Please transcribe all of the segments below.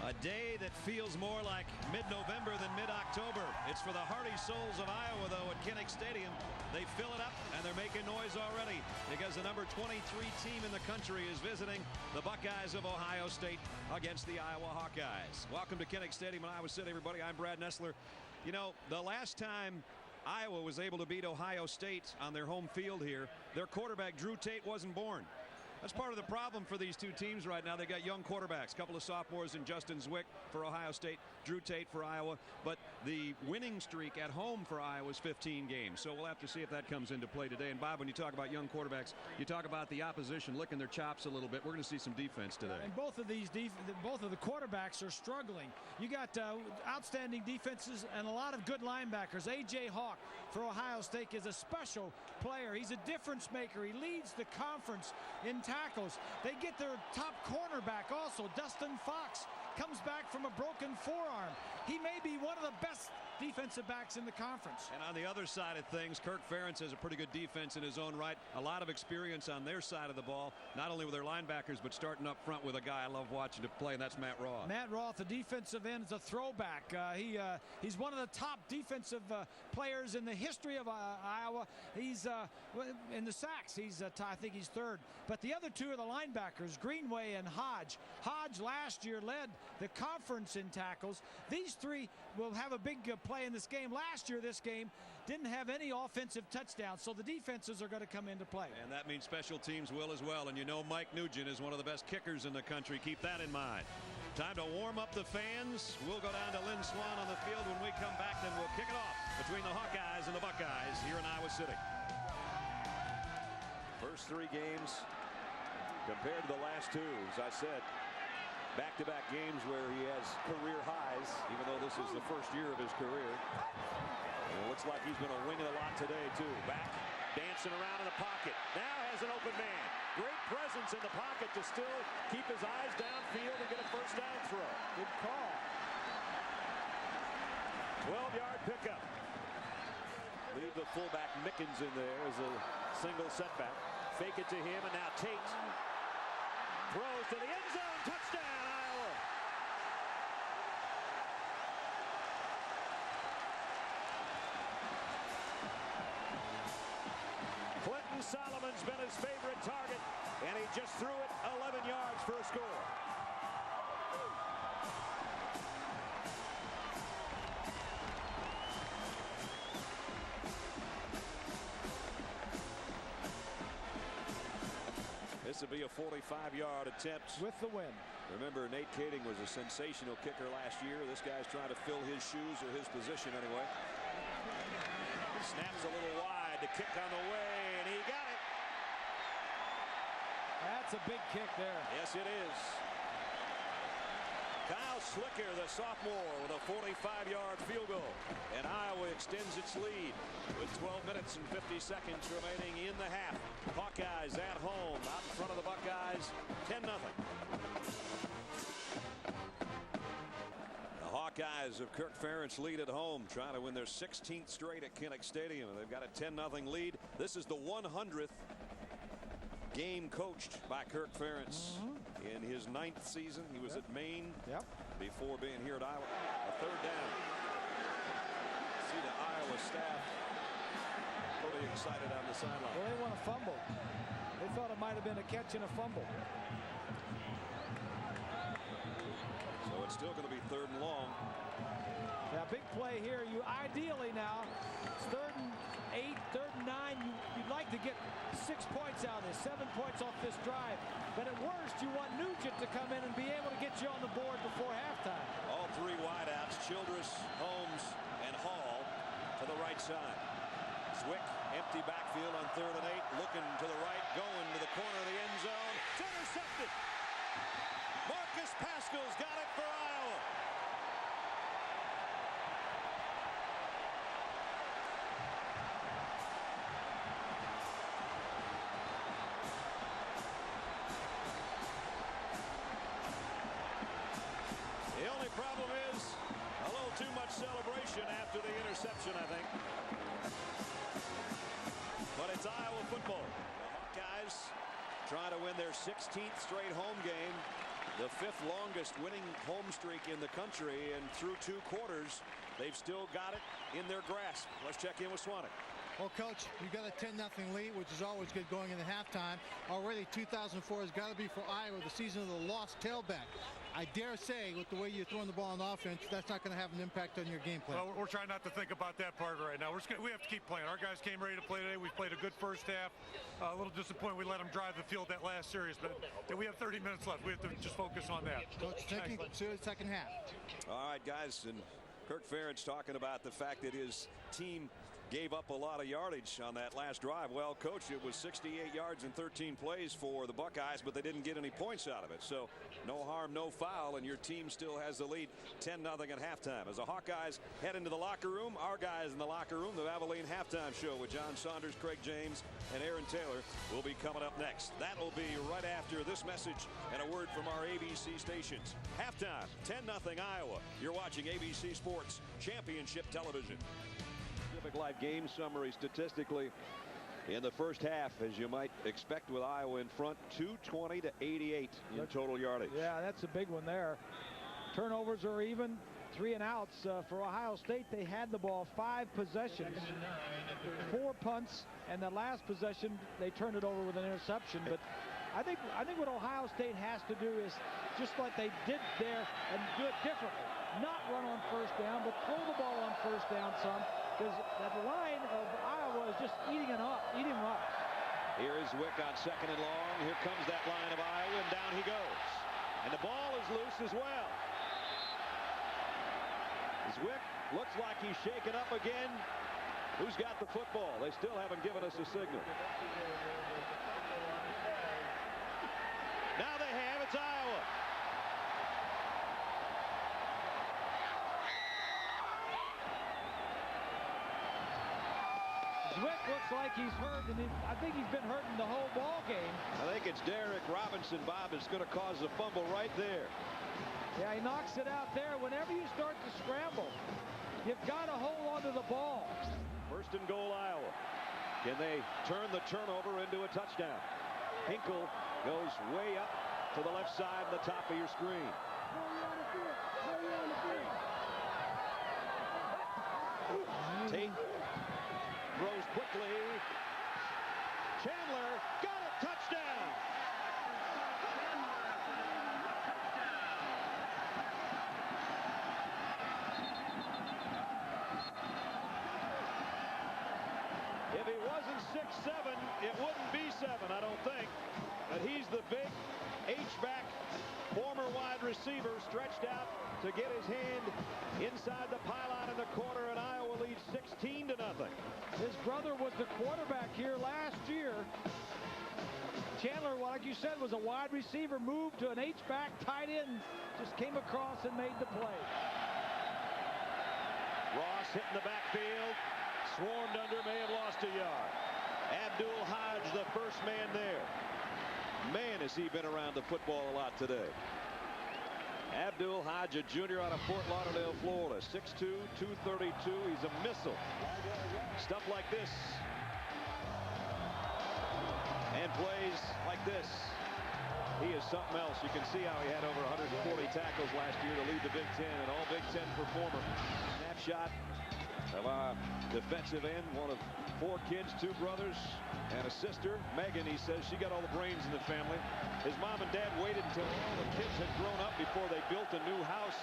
A day that feels more like mid-November than mid-October. It's for the hardy souls of Iowa, though, at Kinnick Stadium. They fill it up, and they're making noise already because the number 23 team in the country is visiting the Buckeyes of Ohio State against the Iowa Hawkeyes. Welcome to Kinnick Stadium in Iowa City, everybody. I'm Brad Nessler. You know, the last time Iowa was able to beat Ohio State on their home field here, their quarterback, Drew Tate, wasn't born. That's part of the problem for these two teams right now. They got young quarterbacks, a couple of sophomores in Justin Zwick for Ohio State, Drew Tate for Iowa. But the winning streak at home for Iowa is 15 games. So we'll have to see if that comes into play today. And Bob, when you talk about young quarterbacks, you talk about the opposition licking their chops a little bit. We're going to see some defense today. And both of the quarterbacks are struggling. You got outstanding defenses and a lot of good linebackers. A.J. Hawk for Ohio State is a special player. He's a difference maker. He leads the conference in tackles. They get their top cornerback also, Dustin Fox, comes back from a broken forearm. He may be one of the best defensive backs in the conference. And on the other side of things, Kirk Ferentz has a pretty good defense in his own right. A lot of experience on their side of the ball, not only with their linebackers, but starting up front with a guy I love watching to play, and that's Matt Roth. Matt Roth, the defensive end, is a throwback. He's one of the top defensive players in the history of Iowa. He's in the sacks. I think he's third. But the other two are the linebackers, Greenway and Hodge. Hodge last year led the conference in tackles. These three will have a big play in this game. Last year, this game didn't have any offensive touchdowns, so the defenses are going to come into play. And that means special teams will as well. And you know Mike Nugent is one of the best kickers in the country. Keep that in mind. Time to warm up the fans. We'll go down to Lynn Swan on the field. When we come back, then we'll kick it off between the Hawkeyes and the Buckeyes here in Iowa City. First three games compared to the last two, as I said, back-to-back games where he has career highs, even though this is the first year of his career. And it looks like he's going to wing it a lot today, too. Back, dancing around in the pocket. Now has an open man. Great presence in the pocket to still keep his eyes downfield and get a first down throw. Good call. 12-yard pickup. Leave the fullback Mickens in there as a single setback. Fake it to him, and now Tate throws to the end zone. Touchdown, Iowa. Clinton Solomon's been his favorite target, and he just threw it 11 yards for a score. This would be a 45-yard attempt. With the win. Remember, Nate Kading was a sensational kicker last year. This guy's trying to fill his shoes, or his position anyway. Snaps a little wide. The kick on the way, and he got it. That's a big kick there. Yes, it is. Kyle Slicker, the sophomore, with a 45-yard field goal. And Iowa extends its lead with 12 minutes and 50 seconds remaining in the half. Hawkeyes at home, out in front of the Buckeyes, 10-0. The Hawkeyes of Kirk Ferentz lead at home, trying to win their 16th straight at Kinnick Stadium. They've got a 10-0 lead. This is the 100th game coached by Kirk Ferentz. In his 9th season, he was at Maine before being here at Iowa. A third down. See the Iowa staff pretty excited on the sideline. Well, they want to fumble. They thought it might have been a catch and a fumble. So it's still going to be 3rd and long. Yeah, big play here. You ideally now, it's 3rd and 8, 3rd and 9. You'd like to get 6 points out of this, 7 points off this drive. But at worst, you want Nugent to come in and be able to get you on the board before halftime. All three wideouts, Childress, Holmes, and Hall to the right side. Zwick, empty backfield on 3rd and 8, looking to the right, going to the corner of the end zone. It's intercepted. Marcus Pascal's got it for Iowa. The only problem is a little too much celebration after the interception, I think. But it's Iowa football. The Hawkeyes trying to win their 16th straight home game The 5th longest winning home streak in the country, and through 2 quarters, they've still got it in their grasp. Let's check in with Swanwick. Well, Coach, you've got a 10-0 lead, which is always good going into halftime. Already 2004 has got to be for Iowa the season of the lost tailback. I dare say, with the way you're throwing the ball on offense, that's not going to have an impact on your game plan. Well, we're trying not to think about that part right now. We have to keep playing. Our guys came ready to play today. We played a good first half. A little disappointed we let them drive the field that last series, but we have 30 minutes left. We have to just focus on that. Coach, second half. All right, guys, and Kirk Ferentz talking about the fact that his team gave up a lot of yardage on that last drive. Well, Coach, it was 68 yards and 13 plays for the Buckeyes, but they didn't get any points out of it. So no harm, no foul, and your team still has the lead 10-0 at halftime. As the Hawkeyes head into the locker room, our guys in the locker room, the Abilene Halftime Show with John Saunders, Craig James, and Aaron Taylor will be coming up next. That will be right after this message and a word from our ABC stations. Halftime, 10-0 Iowa. You're watching ABC Sports Championship Television. Live game summary statistically in the first half, as you might expect with Iowa in front, 220 to 88 in total yardage. Yeah, that's a big one there. Turnovers are even, 3 and outs for Ohio State. They had the ball 5 possessions, 4 punts, and the last possession they turned it over with an interception. But I think what Ohio State has to do is just like they did there and do it differently. Not run on first down, but throw the ball on first down some. Because that line of Iowa is just eating them up. Here is Wick on 2nd and long. Here comes that line of Iowa, and down he goes. And the ball is loose as well. As Wick looks like he's shaken up again. Who's got the football? They still haven't given us a signal. Now they have. It's Iowa. Zwick looks like he's hurt, and I think he's been hurting the whole ball game. I think it's Derek Robinson, Bob, is going to cause a fumble right there. Yeah, he knocks it out there. Whenever you start to scramble, you've got to hold on to the ball. 1st and goal, Iowa. Can they turn the turnover into a touchdown? Hinkle goes way up to the left side, the top of your screen. Tate throws quickly. Chandler got it. Touchdown. If he wasn't 6'7", it wouldn't be 7, I don't think. But he's the big H-back, former wide receiver, stretched out to get his hand inside the pylon in the corner, and Iowa leads 16-0. His brother was the quarterback here last year. Chandler, like you said, was a wide receiver, moved to an H-back, tight end, just came across and made the play. Ross hitting the backfield, swarmed under, may have lost a yard. Abdul Hodge, the first man there. Man, has he been around the football a lot today. Abdul Hodge, a junior out of Fort Lauderdale, Florida. 6'2", 232. He's a missile. Stuff like this. And plays like this. He is something else. You can see how he had over 140 tackles last year to lead the Big Ten, an all Big Ten performer. Snapshot of our defensive end, one of 4 kids, 2 brothers and a sister. Megan, he says, she got all the brains in the family. His mom and dad waited until all the kids had grown up before they built a new house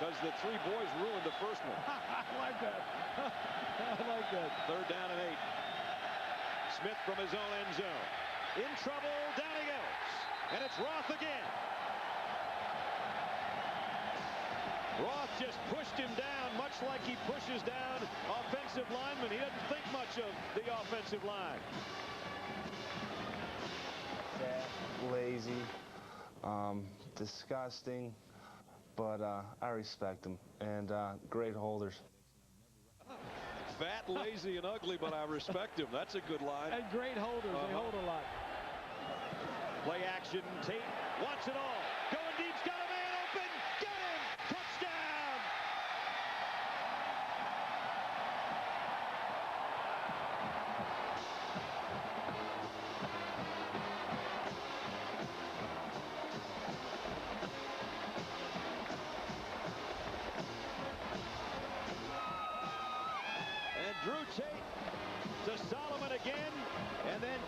because the 3 boys ruined the first one. I like that. I like that. 3rd down and 8. Smith from his own end zone. In trouble, down he goes. And it's Roth again. Roth just pushed him down, much like he pushes down offensive linemen. He doesn't think much of the offensive line. Fat, lazy, disgusting, but I respect them, and great holders. Fat, lazy, and ugly, but I respect him. That's a good line. And great holders. They hold a lot. Play action. Tate wants it all. Going deep's got a man open. Get him. Touchdown.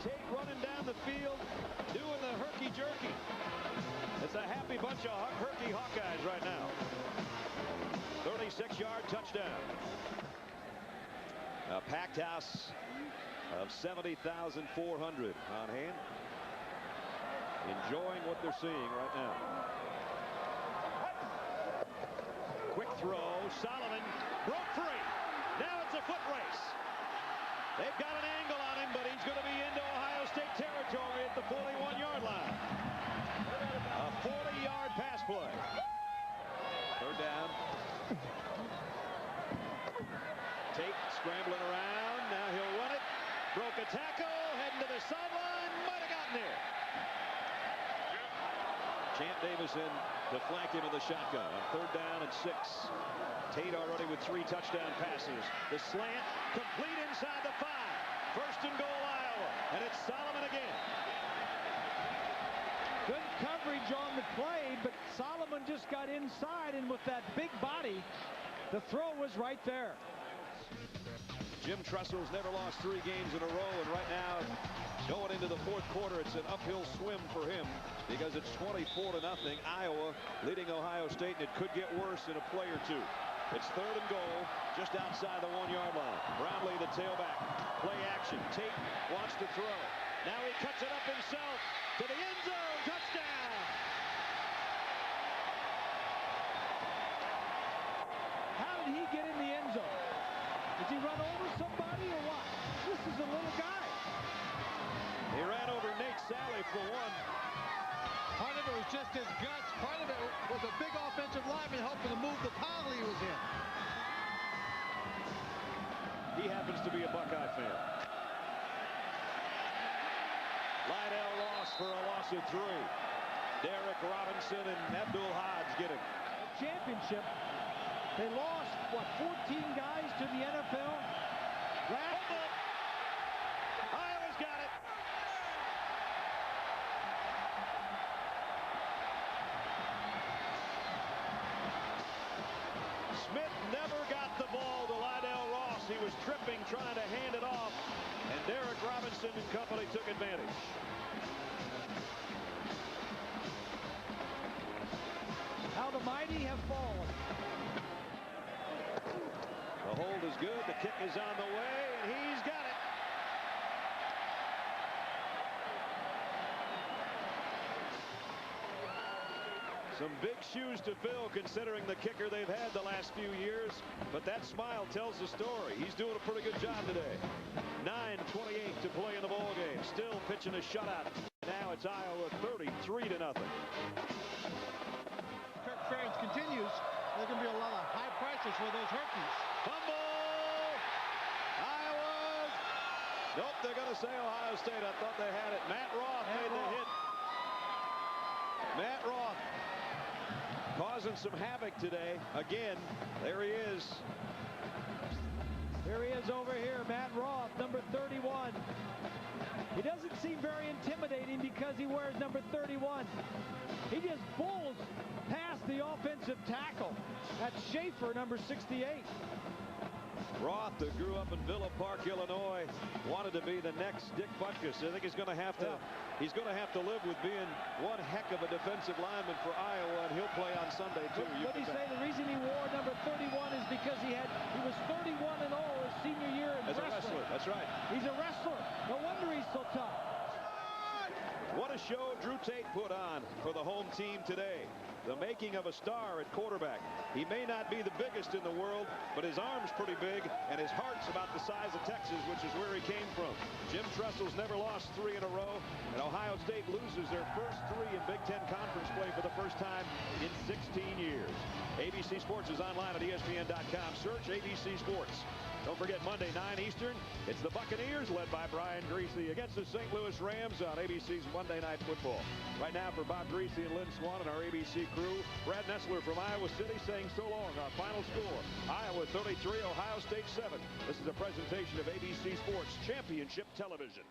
Tate running down the field, doing the herky-jerky. It's a happy bunch of herky Hawkeyes right now. 36-yard touchdown. A packed house of 70,400 on hand, enjoying what they're seeing right now. Quick throw. Solomon broke free. Now it's a foot race. They've got an angle on him, but he's going to be into Ohio State territory at the 41-yard line. A 40-yard pass play. Third down. Tate scrambling around. Now he'll run it. Broke a tackle. Heading to the sideline. Might have gotten there. Champ Davison to flank him in the shotgun on third down and 6. Tate already with 3 touchdown passes. The slant complete inside the 5. First and goal, Iowa, and it's Solomon again. Good coverage on the play, but Solomon just got inside, and with that big body, the throw was right there. Jim Tressel's never lost 3 games in a row, and right now, going into the 4th quarter, it's an uphill swim for him because it's 24-0. Iowa leading Ohio State, and it could get worse in a play or two. It's third and goal, just outside the 1-yard line. Brownlee, the tailback. Play action. Tate wants to throw. Now he cuts it up himself to the end zone. Touchdown! How did he get in the end zone? Did he run over somebody or what? This is a little guy. He ran over Nate Sally for one. Part of it was just his guts. Part of it was a big offensive lineman hoping to move the pile he was in. He happens to be a Buckeye fan. Lydell Ross for a loss of 3. Derek Robinson and Abdul Hodge get him. Championship. They lost, what, 14 guys to the NFL? Hold up. Iowa's got it. Smith never got the ball to Lydell Ross. He was tripping, trying to hand it off, and Derek Robinson and company took advantage. How the mighty have fallen. The hold is good. The kick is on the way, and he's got it. Some big shoes to fill considering the kicker they've had the last few years, but that smile tells the story. He's doing a pretty good job today. 9:28 to play in the ball game. Still pitching a shutout. Now it's Iowa 33-0. Kirk Ferentz continues. There's going to be a lot of high prices for those Herkies. Fumble! Iowa! Nope, they're going to say Ohio State. I thought they had it. Matt Roth made the hit. Matt Roth causing some havoc today. Again, there he is. Here he is over here, Matt Roth, number 31. He doesn't seem very intimidating because he wears number 31. He just bulls past the offensive tackle. That's Schaefer, number 68. Roth, who grew up in Villa Park, Illinois, wanted to be the next Dick Butkus. I think he's going to have to. He's going to have to live with being one heck of a defensive lineman for Iowa, and he'll play on Sunday too. What did he say? The reason he wore number 31 is because he was 31-0 his senior year in wrestling. As a wrestler, that's right. He's a wrestler. No wonder he's so tough. What a show Drew Tate put on for the home team today. The making of a star at quarterback. He may not be the biggest in the world, but his arm's pretty big, and his heart's about the size of Texas, which is where he came from. Jim Tressel's never lost 3 in a row, and Ohio State loses their first 3 in Big Ten Conference play for the first time in 16 years. ABC Sports is online at ESPN.com. Search ABC Sports. Don't forget, Monday, 9 Eastern, it's the Buccaneers, led by Brian Griese, against the St. Louis Rams on ABC's Monday Night Football. Right now, for Bob Griese and Lynn Swan and our ABC crew, Brad Nessler from Iowa City saying so long. Our final score, Iowa 33, Ohio State 7. This is a presentation of ABC Sports Championship Television.